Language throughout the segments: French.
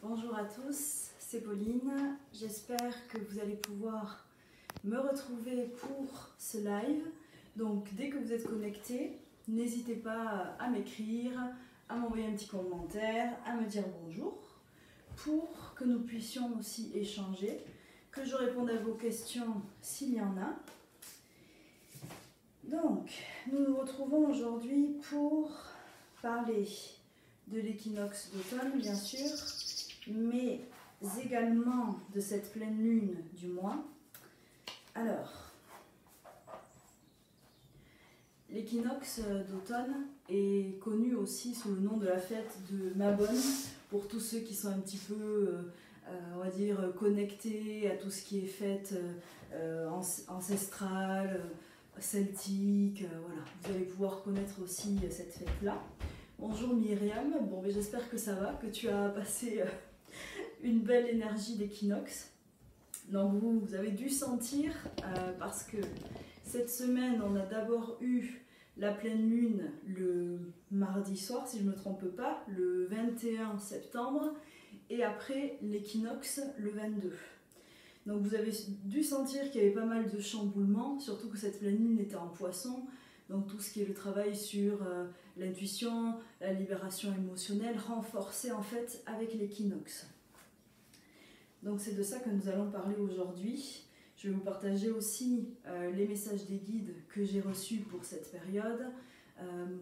Bonjour à tous, c'est Pauline. J'espère que vous allez pouvoir me retrouver pour ce live. Donc dès que vous êtes connectés, n'hésitez pas à m'écrire, à m'envoyer un petit commentaire, à me dire bonjour pour que nous puissions aussi échanger, que je réponde à vos questions s'il y en a. Donc, nous nous retrouvons aujourd'hui pour parler de l'équinoxe d'automne, bien sûr, mais également de cette pleine lune du mois. Alors, l'équinoxe d'automne est connu aussi sous le nom de la fête de Mabon, pour tous ceux qui sont un petit peu, on va dire, connectés à tout ce qui est fête ancestrale, celtique, voilà. Vous allez pouvoir connaître aussi cette fête-là. Bonjour Myriam, bon, mais j'espère que ça va, que tu as passé une belle énergie d'équinoxe. Donc vous avez dû sentir, parce que cette semaine, on a d'abord eu la pleine lune le mardi soir, si je ne me trompe pas, le 21 septembre, et après l'équinoxe le 22. Donc vous avez dû sentir qu'il y avait pas mal de chamboulements, surtout que cette pleine lune était en poisson, donc tout ce qui est le travail sur l'intuition, la libération émotionnelle, renforcé en fait avec l'équinoxe. Donc c'est de ça que nous allons parler aujourd'hui. Je vais vous partager aussi les messages des guides que j'ai reçus pour cette période,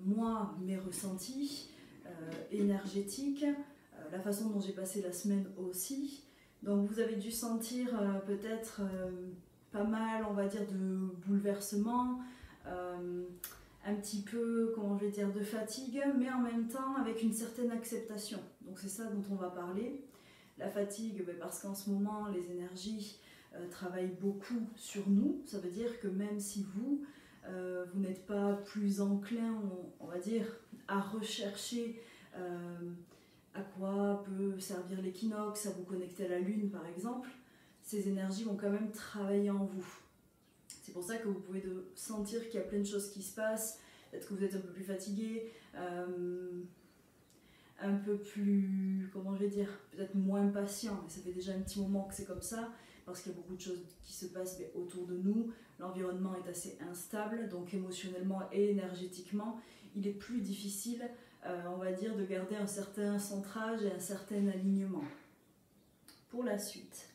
moi, mes ressentis énergétiques, la façon dont j'ai passé la semaine aussi. Donc vous avez dû sentir peut-être pas mal, on va dire, de bouleversements, un petit peu, comment je vais dire, de fatigue, mais en même temps avec une certaine acceptation. Donc c'est ça dont on va parler. La fatigue, parce qu'en ce moment, les énergies travaillent beaucoup sur nous. Ça veut dire que même si vous n'êtes pas plus enclin, on va dire, à rechercher à quoi peut servir l'équinoxe, à vous connecter à la lune par exemple, ces énergies vont quand même travailler en vous. C'est pour ça que vous pouvez sentir qu'il y a plein de choses qui se passent, peut-être que vous êtes un peu plus fatigué, un peu plus, comment je vais dire, peut-être moins patient. Et ça fait déjà un petit moment que c'est comme ça, parce qu'il y a beaucoup de choses qui se passent autour de nous. L'environnement est assez instable, donc émotionnellement et énergétiquement, il est plus difficile, on va dire, de garder un certain centrage et un certain alignement. Pour la suite,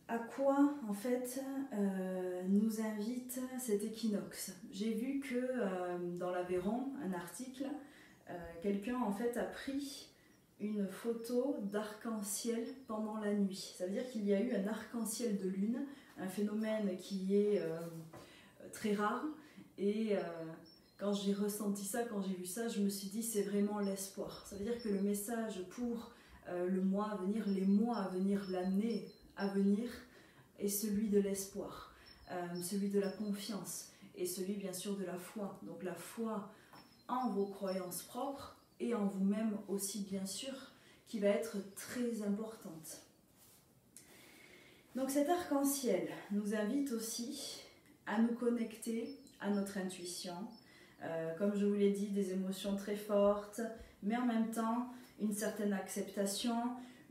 à quoi en fait nous invite cet équinoxe? J'ai vu que dans l'Aveyron, un article, quelqu'un en fait a pris une photo d'arc-en-ciel pendant la nuit. Ça veut dire qu'il y a eu un arc-en-ciel de lune, un phénomène qui est très rare. Et quand j'ai ressenti ça, quand j'ai vu ça, je me suis dit c'est vraiment l'espoir. Ça veut dire que le message pour le mois à venir, les mois à venir, l'année à venir, est celui de l'espoir, celui de la confiance et celui bien sûr de la foi. Donc la foi en vos croyances propres et en vous-même aussi bien sûr, qui va être très importante. Donc cet arc-en-ciel nous invite aussi à nous connecter à notre intuition, comme je vous l'ai dit, des émotions très fortes, mais en même temps une certaine acceptation,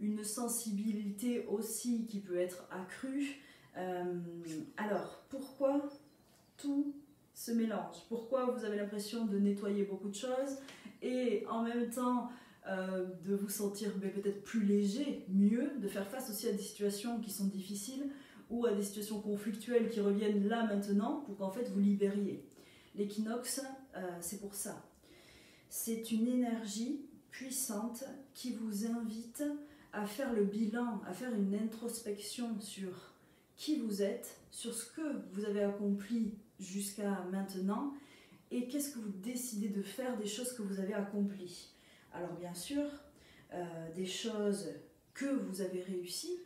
une sensibilité aussi qui peut être accrue. Alors pourquoi tout ce mélange? Pourquoi vous avez l'impression de nettoyer beaucoup de choses et en même temps de vous sentir peut-être plus léger, mieux, de faire face aussi à des situations qui sont difficiles ou à des situations conflictuelles qui reviennent là maintenant pour qu'en fait vous libériez. L'équinoxe, c'est pour ça. C'est une énergie puissante qui vous invite à faire le bilan, à faire une introspection sur qui vous êtes, sur ce que vous avez accompli jusqu'à maintenant et qu'est-ce que vous décidez de faire des choses que vous avez accomplies. Alors bien sûr, des choses que vous avez réussies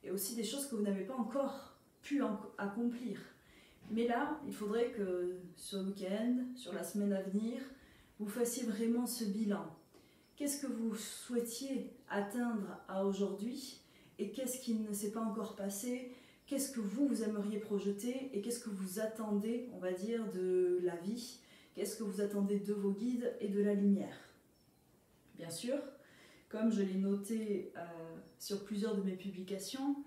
et aussi des choses que vous n'avez pas encore pu accomplir. Mais là, il faudrait que sur le week-end, sur la semaine à venir, vous fassiez vraiment ce bilan. Qu'est-ce que vous souhaitiez atteindre à aujourd'hui et qu'est-ce qui ne s'est pas encore passé? Qu'est-ce que vous aimeriez projeter et qu'est-ce que vous attendez, on va dire, de la vie? Qu'est-ce que vous attendez de vos guides et de la lumière? Bien sûr comme je l'ai noté sur plusieurs de mes publications,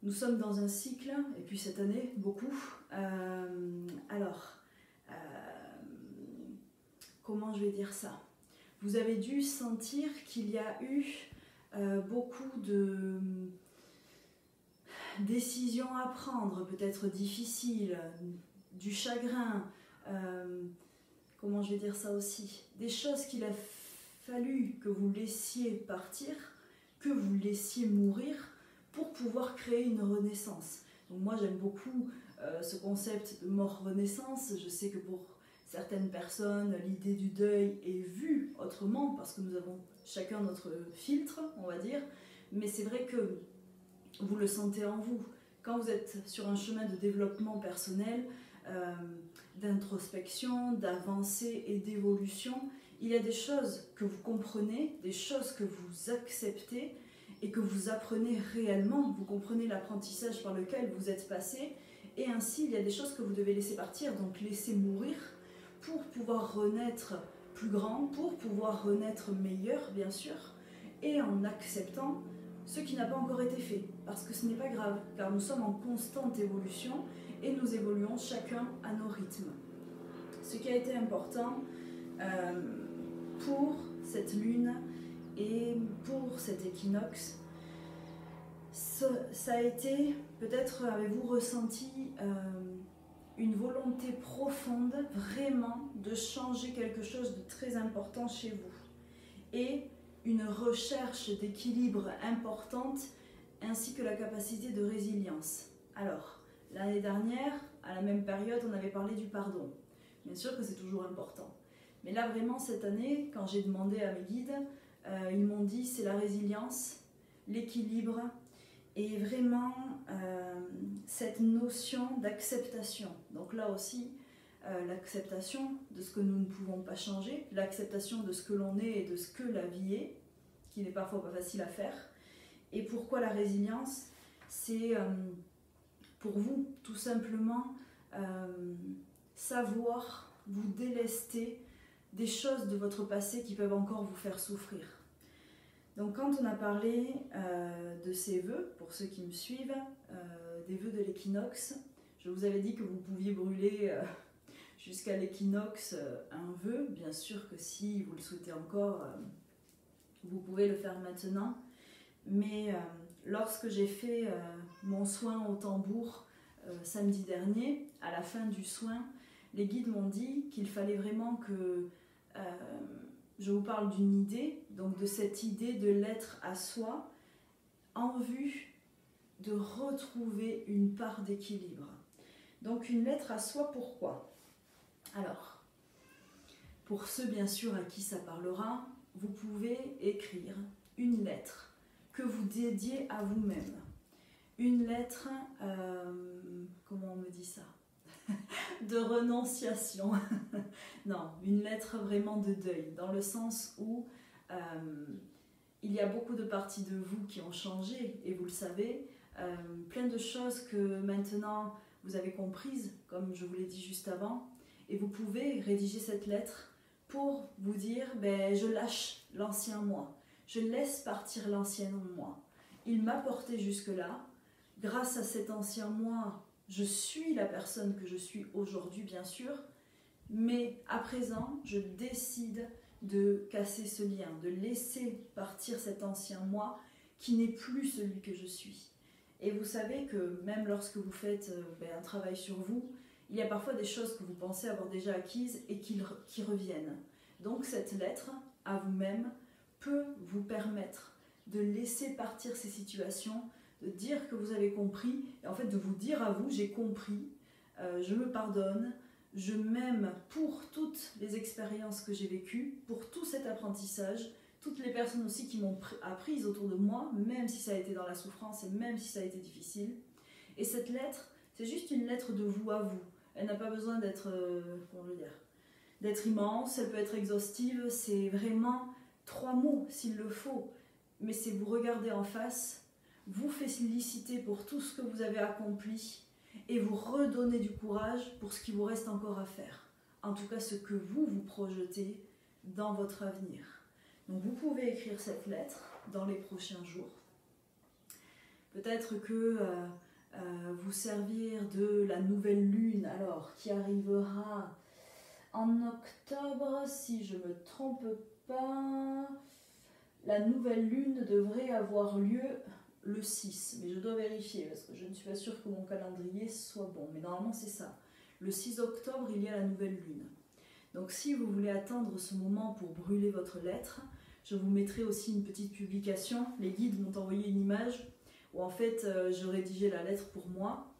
nous sommes dans un cycle, et puis cette année, beaucoup. Comment je vais dire ça? Vous avez dû sentir qu'il y a eu beaucoup de décisions à prendre, peut-être difficiles, du chagrin, comment je vais dire ça aussi, des choses qu'il a fallu que vous laissiez partir, que vous laissiez mourir pour pouvoir créer une renaissance. Donc moi j'aime beaucoup ce concept de mort-renaissance. Je sais que pour certaines personnes, l'idée du deuil est vue autrement parce que nous avons chacun notre filtre, on va dire, mais c'est vrai que vous le sentez en vous. Quand vous êtes sur un chemin de développement personnel, d'introspection, d'avancée et d'évolution, il y a des choses que vous comprenez, des choses que vous acceptez et que vous apprenez réellement. Vous comprenez l'apprentissage par lequel vous êtes passé, et ainsi il y a des choses que vous devez laisser partir, donc laisser mourir pour pouvoir renaître plus grand, pour pouvoir renaître meilleur bien sûr, et en acceptant ce qui n'a pas encore été fait, parce que ce n'est pas grave, car nous sommes en constante évolution et nous évoluons chacun à nos rythmes. Ce qui a été important pour cette lune et pour cet équinoxe, ça a été, peut-être avez-vous ressenti une volonté profonde vraiment de changer quelque chose de très important chez vous, et une recherche d'équilibre importante, ainsi que la capacité de résilience. Alors, l'année dernière, à la même période, on avait parlé du pardon. Bien sûr que c'est toujours important. Mais là, vraiment, cette année, quand j'ai demandé à mes guides, ils m'ont dit c'est la résilience, l'équilibre, et vraiment cette notion d'acceptation. Donc là aussi, l'acceptation de ce que nous ne pouvons pas changer, l'acceptation de ce que l'on est et de ce que la vie est, qui n'est parfois pas facile à faire. Et pourquoi la résilience? C'est pour vous, tout simplement, savoir vous délester des choses de votre passé qui peuvent encore vous faire souffrir. Donc quand on a parlé de ces vœux, pour ceux qui me suivent, des vœux de l'équinoxe, je vous avais dit que vous pouviez brûler jusqu'à l'équinoxe un vœu. Bien sûr que si vous le souhaitez encore, vous pouvez le faire maintenant. Mais lorsque j'ai fait mon soin au tambour samedi dernier, à la fin du soin, les guides m'ont dit qu'il fallait vraiment que je vous parle d'une idée, donc de cette idée de l'être à soi, en vue de retrouver une part d'équilibre. Donc une lettre à soi, pourquoi? Alors, pour ceux bien sûr à qui ça parlera, vous pouvez écrire une lettre que vous dédiez à vous-même. Une lettre, comment on me dit ça? De renonciation. Non, une lettre vraiment de deuil, dans le sens où il y a beaucoup de parties de vous qui ont changé, et vous le savez, plein de choses que maintenant vous avez comprises, comme je vous l'ai dit juste avant, et vous pouvez rédiger cette lettre pour vous dire, je lâche l'ancien moi, je laisse partir l'ancien moi. Il m'a porté jusque-là, grâce à cet ancien moi, je suis la personne que je suis aujourd'hui, bien sûr, mais à présent, je décide de casser ce lien, de laisser partir cet ancien moi qui n'est plus celui que je suis. Et vous savez que même lorsque vous faites un travail sur vous, il y a parfois des choses que vous pensez avoir déjà acquises et qui reviennent. Donc cette lettre à vous-même peut vous permettre de laisser partir ces situations, de dire que vous avez compris, et en fait de vous dire à vous, j'ai compris, je me pardonne, je m'aime pour toutes les expériences que j'ai vécues, pour tout cet apprentissage, toutes les personnes aussi qui m'ont apprise autour de moi, même si ça a été dans la souffrance et même si ça a été difficile. Et cette lettre, c'est juste une lettre de vous à vous. Elle n'a pas besoin d'être, d'être immense, elle peut être exhaustive, c'est vraiment 3 mots s'il le faut. Mais c'est vous regarder en face, vous féliciter pour tout ce que vous avez accompli et vous redonner du courage pour ce qui vous reste encore à faire. En tout cas, ce que vous projetez dans votre avenir. Donc vous pouvez écrire cette lettre dans les prochains jours. Peut-être que vous servir de la nouvelle lune, alors qui arrivera en octobre, si je ne me trompe pas. La nouvelle lune devrait avoir lieu le 6, mais je dois vérifier parce que je ne suis pas sûre que mon calendrier soit bon, mais normalement c'est ça. Le 6 octobre, il y a la nouvelle lune. Donc si vous voulez attendre ce moment pour brûler votre lettre, je vous mettrai aussi une petite publication. Les guides m'ont envoyé une image où en fait je rédigeais la lettre pour moi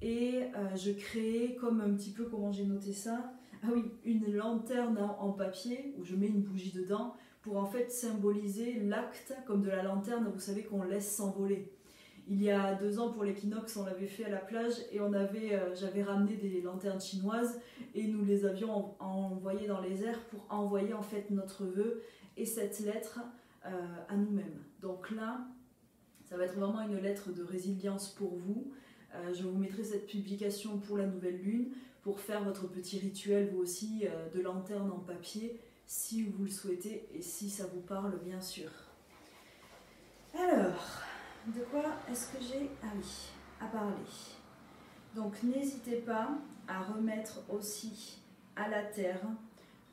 et je créais comme un petit peu, comment j'ai noté ça, ah oui, une lanterne en papier où je mets une bougie dedans pour en fait symboliser l'acte comme de la lanterne, vous savez, qu'on laisse s'envoler. Il y a 2 ans pour l'équinoxe, on l'avait fait à la plage et j'avais ramené des lanternes chinoises et nous les avions envoyées dans les airs pour envoyer en fait notre vœu et cette lettre à nous-mêmes. Donc là, ça va être vraiment une lettre de résilience pour vous. Je vous mettrai cette publication pour la nouvelle lune pour faire votre petit rituel vous aussi de lanterne en papier si vous le souhaitez et si ça vous parle bien sûr. Alors, de quoi est-ce que j'ai à parler? Donc n'hésitez pas à remettre aussi à la terre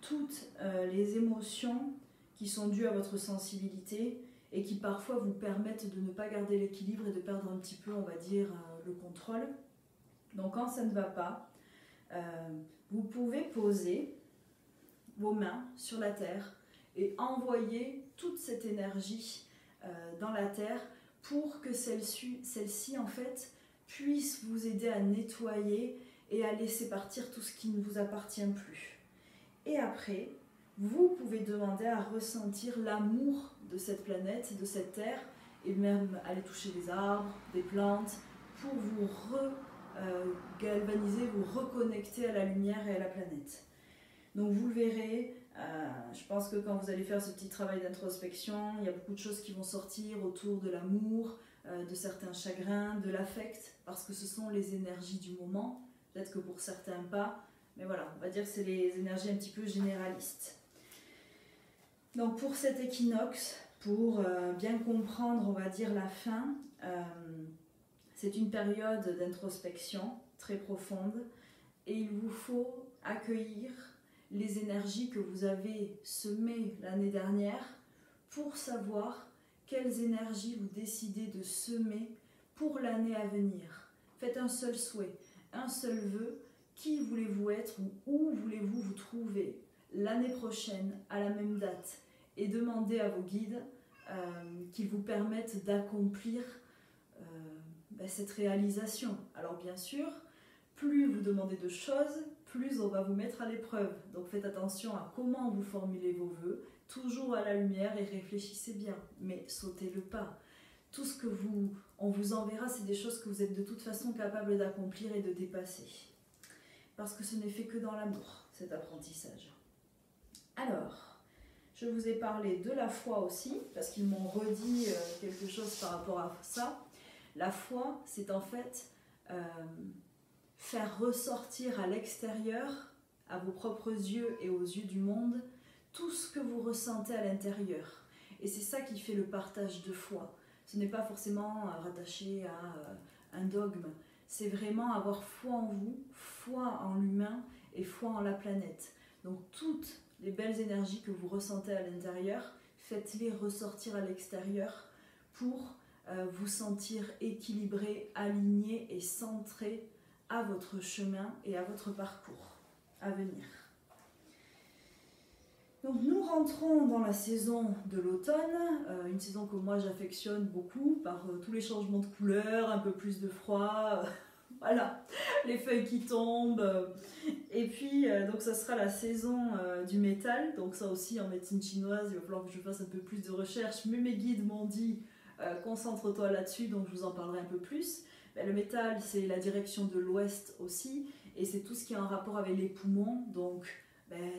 toutes les émotions qui sont dues à votre sensibilité et qui parfois vous permettent de ne pas garder l'équilibre et de perdre un petit peu, on va dire, le contrôle. Donc quand ça ne va pas, vous pouvez poser vos mains sur la terre et envoyer toute cette énergie dans la terre pour que celle-ci en fait puisse vous aider à nettoyer et à laisser partir tout ce qui ne vous appartient plus. Et après, vous pouvez demander à ressentir l'amour de cette planète, de cette terre, et même aller toucher des arbres, des plantes, pour vous galvaniser, vous reconnecter à la lumière et à la planète. Donc vous le verrez, je pense que quand vous allez faire ce petit travail d'introspection, il y a beaucoup de choses qui vont sortir autour de l'amour, de certains chagrins, de l'affect, parce que ce sont les énergies du moment, peut-être que pour certains pas, mais voilà, on va dire que c'est les énergies un petit peu généralistes. Donc pour cet équinoxe, pour bien comprendre, on va dire, la fin, c'est une période d'introspection très profonde et il vous faut accueillir les énergies que vous avez semées l'année dernière pour savoir quelles énergies vous décidez de semer pour l'année à venir. Faites un seul souhait, un seul vœu. Qui voulez-vous être ou où voulez-vous vous trouver l'année prochaine à la même date? Et demandez à vos guides qu'ils vous permettent d'accomplir cette réalisation. Alors bien sûr, plus vous demandez de choses, plus on va vous mettre à l'épreuve. Donc faites attention à comment vous formulez vos vœux, toujours à la lumière et réfléchissez bien, mais sautez le pas. Tout ce que on vous enverra, c'est des choses que vous êtes de toute façon capable d'accomplir et de dépasser. Parce que ce n'est fait que dans l'amour, cet apprentissage. Alors, je vous ai parlé de la foi aussi, parce qu'ils m'ont redit quelque chose par rapport à ça. La foi, c'est en fait faire ressortir à l'extérieur, à vos propres yeux et aux yeux du monde, tout ce que vous ressentez à l'intérieur. Et c'est ça qui fait le partage de foi. Ce n'est pas forcément rattaché à un dogme. C'est vraiment avoir foi en vous, foi en l'humain et foi en la planète. Donc toutes les belles énergies que vous ressentez à l'intérieur, faites-les ressortir à l'extérieur pour vous sentir équilibré, aligné et centré à votre chemin et à votre parcours à venir. Donc nous rentrons dans la saison de l'automne, une saison que moi j'affectionne beaucoup par tous les changements de couleurs, un peu plus de froid, voilà, les feuilles qui tombent. Et puis donc ça sera la saison du métal, donc ça aussi en médecine chinoise, il va falloir que je fasse un peu plus de recherche, mais mes guides m'ont dit concentre-toi là-dessus, donc je vous en parlerai un peu plus. Le métal, c'est la direction de l'ouest aussi, et c'est tout ce qui est en rapport avec les poumons, donc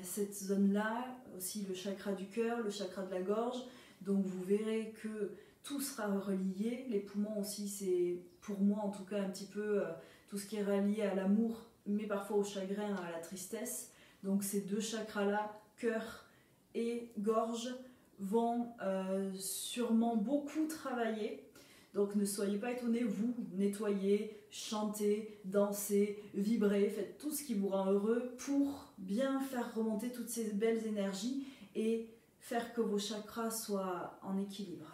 cette zone-là, aussi le chakra du cœur, le chakra de la gorge, donc vous verrez que tout sera relié. Les poumons aussi, c'est pour moi en tout cas un petit peu tout ce qui est relié à l'amour, mais parfois au chagrin, à la tristesse. Donc ces deux chakras-là, cœur et gorge, vont sûrement beaucoup travailler. Donc ne soyez pas étonnés, vous nettoyez, chantez, dansez, vibrez, faites tout ce qui vous rend heureux pour bien faire remonter toutes ces belles énergies et faire que vos chakras soient en équilibre.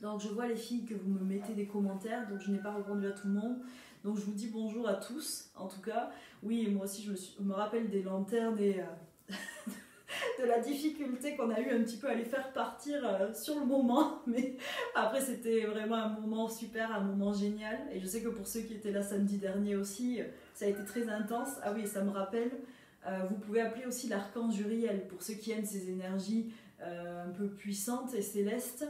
Donc je vois les filles que vous me mettez des commentaires, donc je n'ai pas répondu à tout le monde. Donc je vous dis bonjour à tous, en tout cas. Oui, moi aussi je me rappelle des lanternes et de la difficulté qu'on a eu un petit peu à les faire partir sur le moment. Mais après c'était vraiment un moment super, un moment génial. Et je sais que pour ceux qui étaient là samedi dernier aussi, ça a été très intense. Ah oui, ça me rappelle, vous pouvez appeler aussi l'archange Uriel, pour ceux qui aiment ces énergies un peu puissantes et célestes.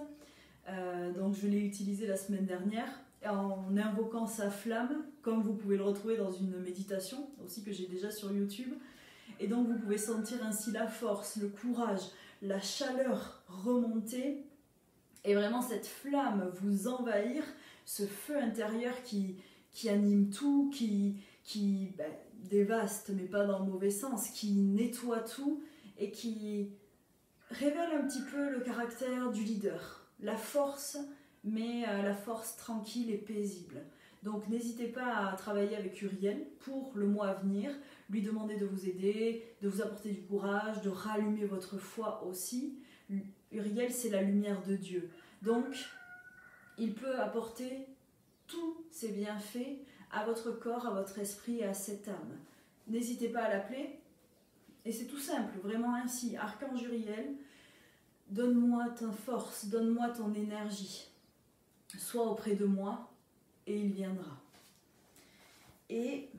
Donc je l'ai utilisé la semaine dernière en invoquant sa flamme, comme vous pouvez le retrouver dans une méditation aussi que j'ai déjà sur YouTube. Et donc vous pouvez sentir ainsi la force, le courage, la chaleur remonter et vraiment cette flamme vous envahir, ce feu intérieur qui anime tout, qui dévaste, mais pas dans le mauvais sens, qui nettoie tout et qui révèle un petit peu le caractère du leader, la force, mais la force tranquille et paisible. Donc n'hésitez pas à travailler avec Uriel pour le mois à venir, lui demander de vous aider, de vous apporter du courage, de rallumer votre foi aussi. Uriel, c'est la lumière de Dieu. Donc, il peut apporter tous ses bienfaits à votre corps, à votre esprit et à cette âme. N'hésitez pas à l'appeler. Et c'est tout simple, vraiment ainsi. Archange Uriel, donne-moi ta force, donne-moi ton énergie. Sois auprès de moi et il viendra. Et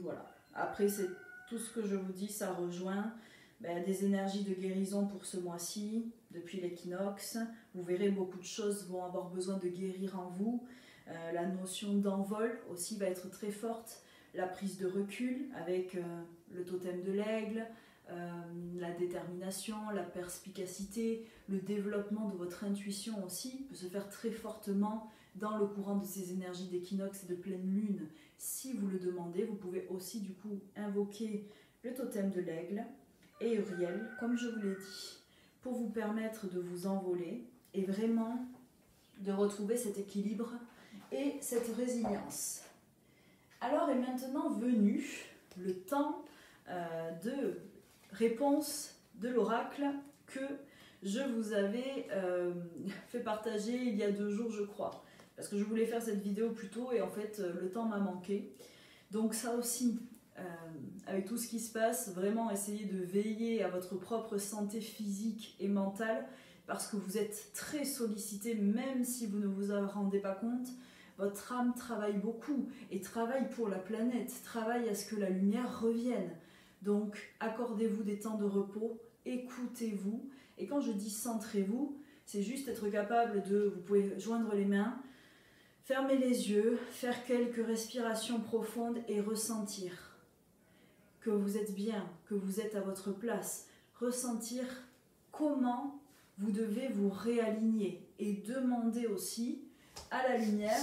voilà. Après, c'est tout ce que je vous dis, ça rejoint des énergies de guérison pour ce mois-ci, depuis l'équinoxe. Vous verrez, beaucoup de choses vont avoir besoin de guérir en vous. La notion d'envol aussi va être très forte. La prise de recul avec le totem de l'aigle, la détermination, la perspicacité, le développement de votre intuition aussi peut se faire très fortement dans le courant de ces énergies d'équinoxe et de pleine lune. Si vous le demandez, vous pouvez aussi du coup invoquer le totem de l'aigle et Uriel, comme je vous l'ai dit, pour vous permettre de vous envoler et vraiment de retrouver cet équilibre et cette résilience. Alors est maintenant venu le temps de réponse de l'oracle que je vous avais fait partager il y a 2 jours, je crois. Parce que je voulais faire cette vidéo plus tôt et en fait le temps m'a manqué. Donc ça aussi, avec tout ce qui se passe, vraiment essayez de veiller à votre propre santé physique et mentale parce que vous êtes très sollicité, même si vous ne vous en rendez pas compte. Votre âme travaille beaucoup et travaille pour la planète, travaille à ce que la lumière revienne. Donc accordez-vous des temps de repos, écoutez-vous. Et quand je dis centrez-vous, c'est juste être capable de, vous pouvez joindre les mains, fermer les yeux, faire quelques respirations profondes et ressentir que vous êtes bien, que vous êtes à votre place. Ressentir comment vous devez vous réaligner et demander aussi à la lumière,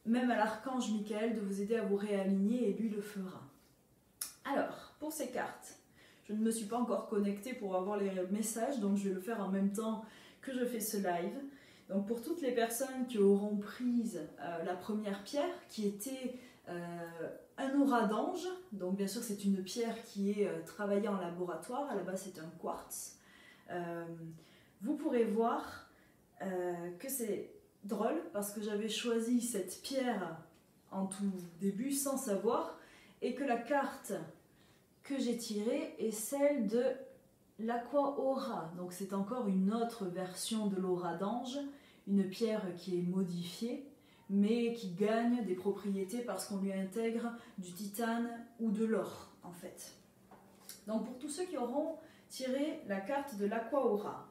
même à l'archange Michael, de vous aider à vous réaligner et lui le fera. Alors, pour ces cartes, je ne me suis pas encore connectée pour avoir les messages, donc je vais le faire en même temps que je fais ce live. Donc pour toutes les personnes qui auront pris la première pierre, qui était un aura d'ange, donc bien sûr c'est une pierre qui est travaillée en laboratoire, à la base c'est un quartz, vous pourrez voir que c'est drôle parce que j'avais choisi cette pierre en tout début sans savoir et que la carte que j'ai tirée est celle de l'Aqua Aura. Donc c'est encore une autre version de l'aura d'ange, une pierre qui est modifiée mais qui gagne des propriétés parce qu'on lui intègre du titane ou de l'or en fait. Donc pour tous ceux qui auront tiré la carte de l'Aqua Aura.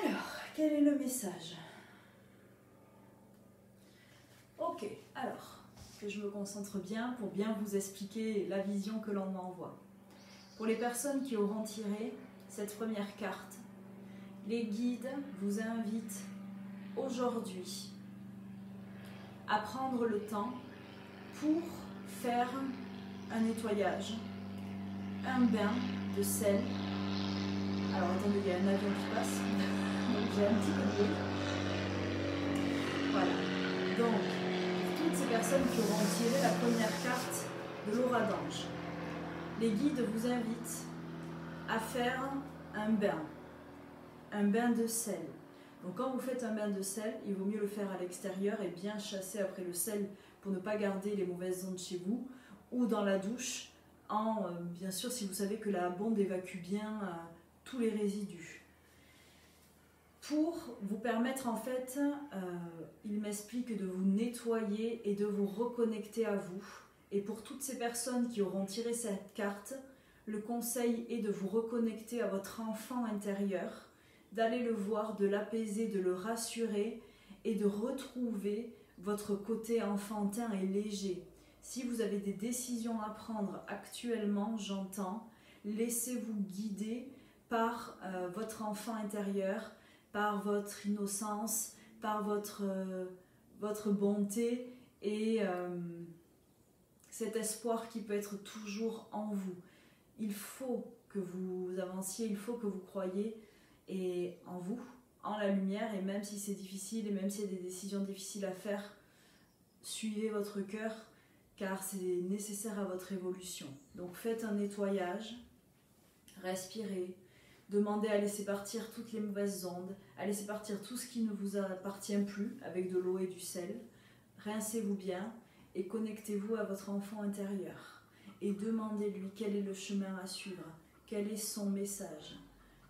Alors, quel est le message? Ok, alors, que je me concentre bien pour bien vous expliquer la vision que l'on m'envoie. Pour les personnes qui auront tiré cette première carte, les guides vous invitent aujourd'hui à prendre le temps pour faire un nettoyage, un bain de sel Alors attendez, il y a un avion qui passe, donc j'ai un petit peu de bruit. Voilà. Donc, pour toutes ces personnes qui auront tiré la première carte de l'aura d'ange, les guides vous invitent à faire un bain de sel. Donc quand vous faites un bain de sel, il vaut mieux le faire à l'extérieur et bien chasser après le sel pour ne pas garder les mauvaises ondes chez vous, ou dans la douche, bien sûr si vous savez que la bonde évacue bien tous les résidus. Pour vous permettre en fait, il m'explique de vous nettoyer et de vous reconnecter à vous. Et pour toutes ces personnes qui auront tiré cette carte, le conseil est de vous reconnecter à votre enfant intérieur, d'aller le voir, de l'apaiser, de le rassurer et de retrouver votre côté enfantin et léger. Si vous avez des décisions à prendre actuellement, j'entends, laissez-vous guider par votre enfant intérieur, par votre innocence, par votre bonté et cet espoir qui peut être toujours en vous. Il faut que vous avanciez, il faut que vous croyiez et en vous, en la lumière, et même si c'est difficile et même s'il y a des décisions difficiles à faire, suivez votre cœur car c'est nécessaire à votre évolution. Donc faites un nettoyage, respirez, demandez à laisser partir toutes les mauvaises ondes, à laisser partir tout ce qui ne vous appartient plus avec de l'eau et du sel. Rincez-vous bien et connectez-vous à votre enfant intérieur et demandez-lui quel est le chemin à suivre, quel est son message.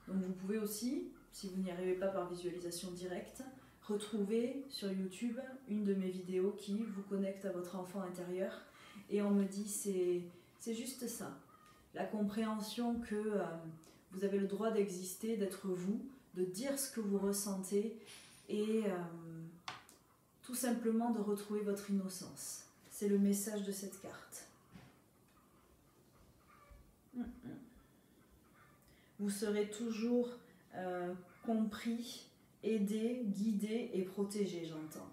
Donc vous pouvez aussi, si vous n'y arrivez pas par visualisation directe, retrouver sur YouTube une de mes vidéos qui vous connecte à votre enfant intérieur et on me dit c'est juste ça, la compréhension que vous avez le droit d'exister, d'être vous, de dire ce que vous ressentez et tout simplement de retrouver votre innocence. C'est le message de cette carte. Vous serez toujours compris, aidé, guidé et protégé, j'entends.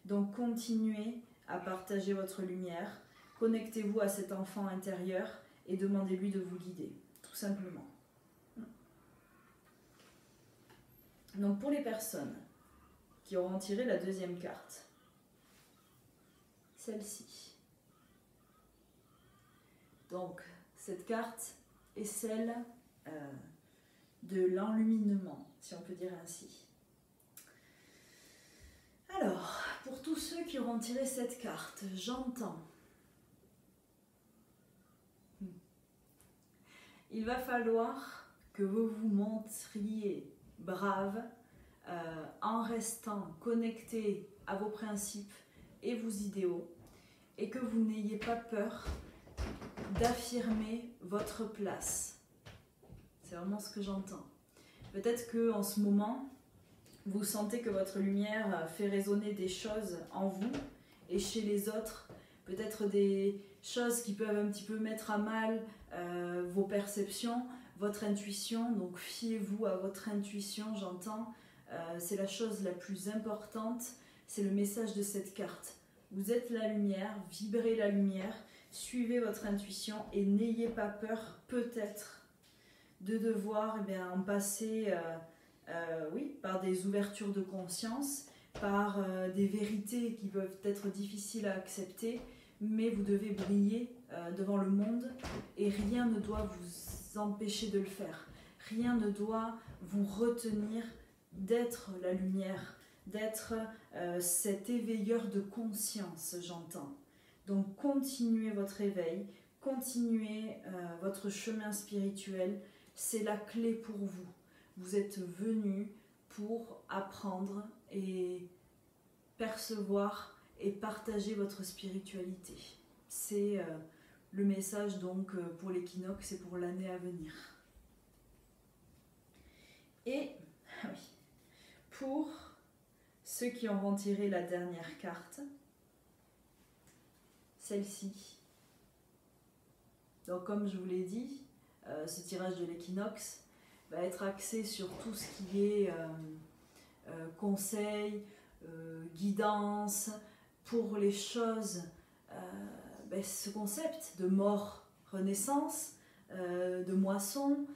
Donc continuez à partager votre lumière, connectez-vous à cet enfant intérieur et demandez-lui de vous guider, tout simplement. Donc pour les personnes qui auront tiré la deuxième carte, celle-ci. Donc cette carte est celle de l'enluminement, si on peut dire ainsi. Alors, pour tous ceux qui auront tiré cette carte, j'entends. Il va falloir que vous vous montriez brave en restant connecté à vos principes et vos idéaux et que vous n'ayez pas peur d'affirmer votre place. C'est vraiment ce que j'entends. Peut-être qu'en ce moment, vous sentez que votre lumière fait résonner des choses en vous et chez les autres, peut-être des choses qui peuvent un petit peu mettre à mal vos perceptions, votre intuition. Donc fiez-vous à votre intuition, j'entends. C'est la chose la plus importante, c'est le message de cette carte. Vous êtes la lumière, vibrez la lumière, suivez votre intuition et n'ayez pas peur peut-être de devoir en passer par des ouvertures de conscience, par des vérités qui peuvent être difficiles à accepter, mais vous devez briller devant le monde et rien ne doit vous empêcher de le faire. Rien ne doit vous retenir d'être la lumière, d'être cet éveilleur de conscience, j'entends. Donc continuez votre éveil, continuez votre chemin spirituel, c'est la clé pour vous. Vous êtes venus pour apprendre et percevoir et partager votre spiritualité. C'est le message donc pour l'équinoxe et pour l'année à venir. Et oui, pour ceux qui auront tiré la dernière carte, celle-ci. Donc comme je vous l'ai dit, ce tirage de l'équinoxe va être axé sur tout ce qui est conseil, guidance, pour les choses, ce concept de mort, renaissance, de moisson,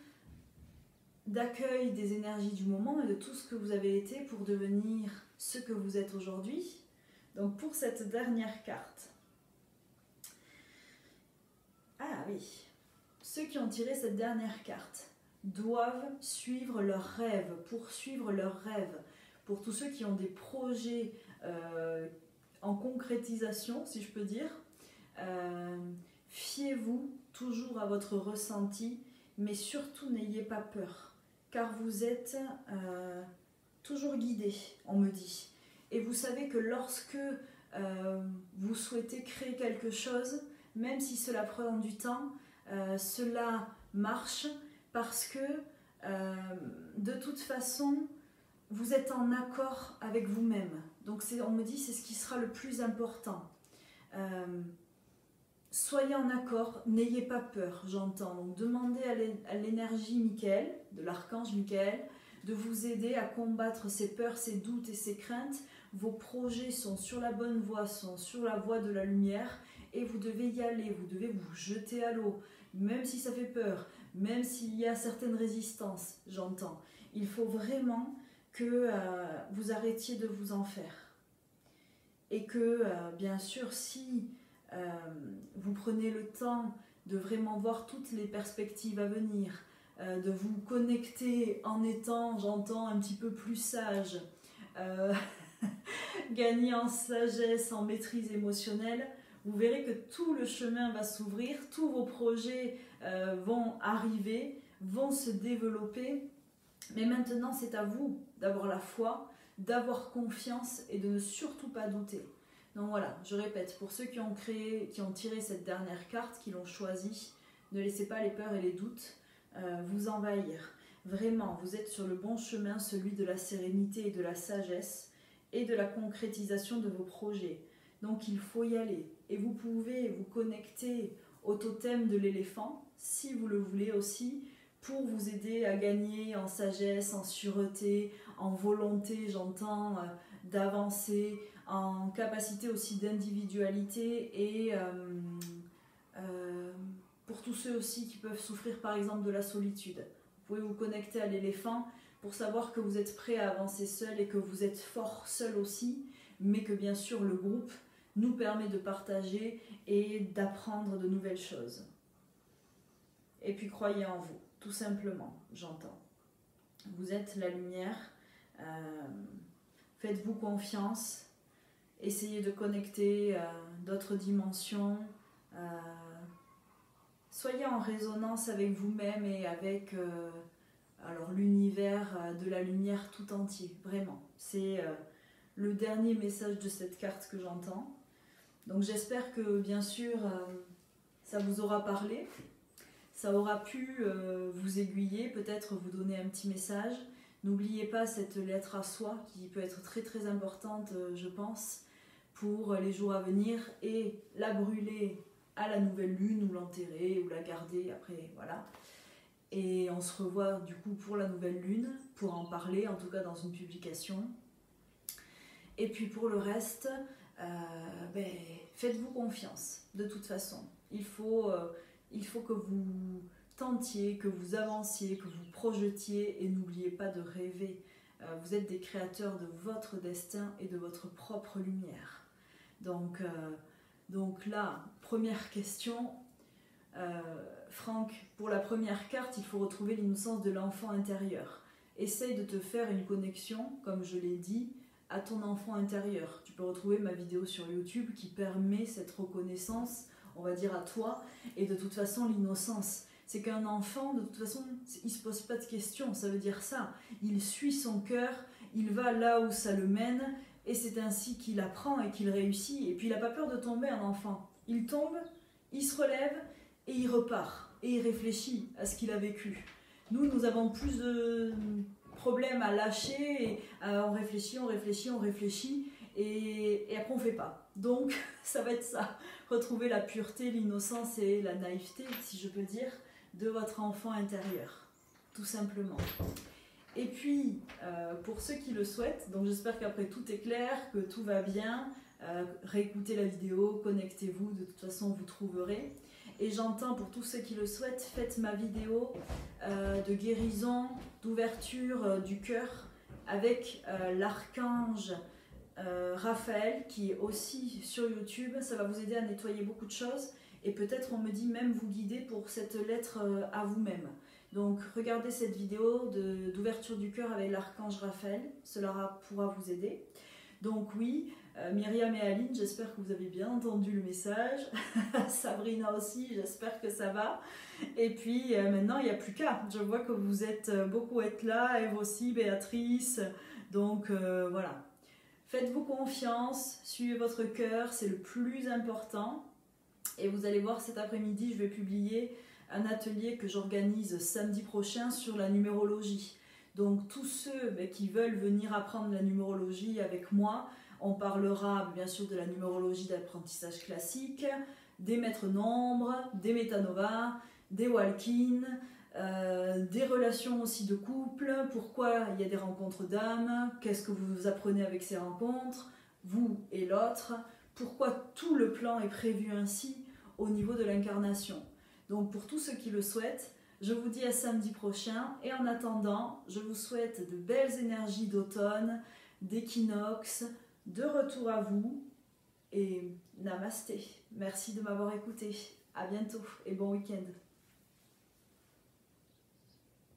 d'accueil des énergies du moment et de tout ce que vous avez été pour devenir ce que vous êtes aujourd'hui. Donc pour cette dernière carte, ah oui, ceux qui ont tiré cette dernière carte doivent suivre leurs rêves, poursuivre leurs rêves. Pour tous ceux qui ont des projets en concrétisation, si je peux dire, fiez-vous toujours à votre ressenti, mais surtout n'ayez pas peur, car vous êtes toujours guidé, on me dit. Et vous savez que lorsque vous souhaitez créer quelque chose, même si cela prend du temps, cela marche parce que de toute façon, vous êtes en accord avec vous-même. Donc on me dit c'est ce qui sera le plus important. Soyez en accord, n'ayez pas peur, j'entends. Donc demandez à l'énergie Michael, de l'archange Michael, de vous aider à combattre ces peurs, ces doutes et ces craintes. Vos projets sont sur la bonne voie, sont sur la voie de la lumière et vous devez y aller, vous devez vous jeter à l'eau. Même si ça fait peur, même s'il y a certaines résistances, j'entends. Il faut vraiment que vous arrêtiez de vous en faire. Et que, bien sûr, si vous prenez le temps de vraiment voir toutes les perspectives à venir, de vous connecter en étant, j'entends, un petit peu plus sage, gagner en sagesse, en maîtrise émotionnelle, vous verrez que tout le chemin va s'ouvrir, tous vos projets vont arriver, vont se développer. Mais maintenant, c'est à vous d'avoir la foi, d'avoir confiance et de ne surtout pas douter. Donc voilà, je répète, pour ceux qui ont tiré cette dernière carte, qui l'ont choisie, ne laissez pas les peurs et les doutes vous envahir. Vraiment, vous êtes sur le bon chemin, celui de la sérénité et de la sagesse et de la concrétisation de vos projets. Donc il faut y aller. Et vous pouvez vous connecter au totem de l'éléphant, si vous le voulez aussi, pour vous aider à gagner en sagesse, en sûreté, en volonté, j'entends, d'avancer, en capacité aussi d'individualité et pour tous ceux aussi qui peuvent souffrir par exemple de la solitude. Vous pouvez vous connecter à l'éléphant pour savoir que vous êtes prêt à avancer seul et que vous êtes fort seul aussi, mais que bien sûr le groupe nous permet de partager et d'apprendre de nouvelles choses. Et puis croyez en vous, tout simplement, j'entends. Vous êtes la lumière, faites-vous confiance, essayez de connecter d'autres dimensions, soyez en résonance avec vous-même et avec l'univers de la lumière tout entier, vraiment. C'est le dernier message de cette carte que j'entends. Donc j'espère que bien sûr ça vous aura parlé, ça aura pu vous aiguiller, peut-être vous donner un petit message. N'oubliez pas cette lettre à soi qui peut être très très importante, je pense, pour les jours à venir, et la brûler à la nouvelle lune ou l'enterrer ou la garder après, voilà. Et on se revoit du coup pour la nouvelle lune, pour en parler, en tout cas dans une publication. Et puis pour le reste, faites-vous confiance, de toute façon. Il faut que vous tentiez, que vous avanciez, que vous projetiez et n'oubliez pas de rêver. Vous êtes des créateurs de votre destin et de votre propre lumière. Donc là, première question, Franck, pour la première carte, il faut retrouver l'innocence de l'enfant intérieur. Essaye de te faire une connexion, comme je l'ai dit, à ton enfant intérieur. Tu peux retrouver ma vidéo sur YouTube qui permet cette reconnaissance, on va dire à toi, et de toute façon l'innocence. C'est qu'un enfant, de toute façon, il ne se pose pas de questions, ça veut dire ça. Il suit son cœur, il va là où ça le mène, et c'est ainsi qu'il apprend et qu'il réussit. Et puis il n'a pas peur de tomber, un enfant. Il tombe, il se relève, et il repart. Et il réfléchit à ce qu'il a vécu. Nous avons plus de problèmes à lâcher, et on réfléchit, et après on ne fait pas. Donc ça va être ça. Retrouver la pureté, l'innocence et la naïveté, si je peux dire, de votre enfant intérieur, tout simplement. Et puis, pour ceux qui le souhaitent, donc j'espère qu'après tout est clair, que tout va bien, réécoutez la vidéo, connectez-vous, de toute façon vous trouverez. Et j'entends, pour tous ceux qui le souhaitent, faites ma vidéo de guérison, d'ouverture du cœur avec l'archange Raphaël, qui est aussi sur YouTube. Ça va vous aider à nettoyer beaucoup de choses. Et peut-être, on me dit, même vous guider pour cette lettre à vous-même. Donc regardez cette vidéo d'ouverture du cœur avec l'archange Raphaël, cela pourra vous aider. Donc oui, Myriam et Aline, j'espère que vous avez bien entendu le message. Sabrina aussi, j'espère que ça va. Et puis maintenant, il n'y a plus qu'à. Je vois que vous êtes beaucoup être là, Eve aussi, Béatrice. Donc voilà. Faites-vous confiance, suivez votre cœur, c'est le plus important. Et vous allez voir, cet après-midi, je vais publier un atelier que j'organise samedi prochain sur la numérologie. Donc tous ceux qui veulent venir apprendre la numérologie avec moi, on parlera bien sûr de la numérologie d'apprentissage classique, des maîtres nombres, des métanovas, des walk-in, des relations aussi de couple, pourquoi il y a des rencontres d'âme, qu'est-ce que vous apprenez avec ces rencontres, vous et l'autre, pourquoi tout le plan est prévu ainsi au niveau de l'incarnation. Donc pour tous ceux qui le souhaitent, je vous dis à samedi prochain, et en attendant, je vous souhaite de belles énergies d'automne, d'équinoxe, de retour à vous, et namasté. Merci de m'avoir écouté. À bientôt et bon week-end.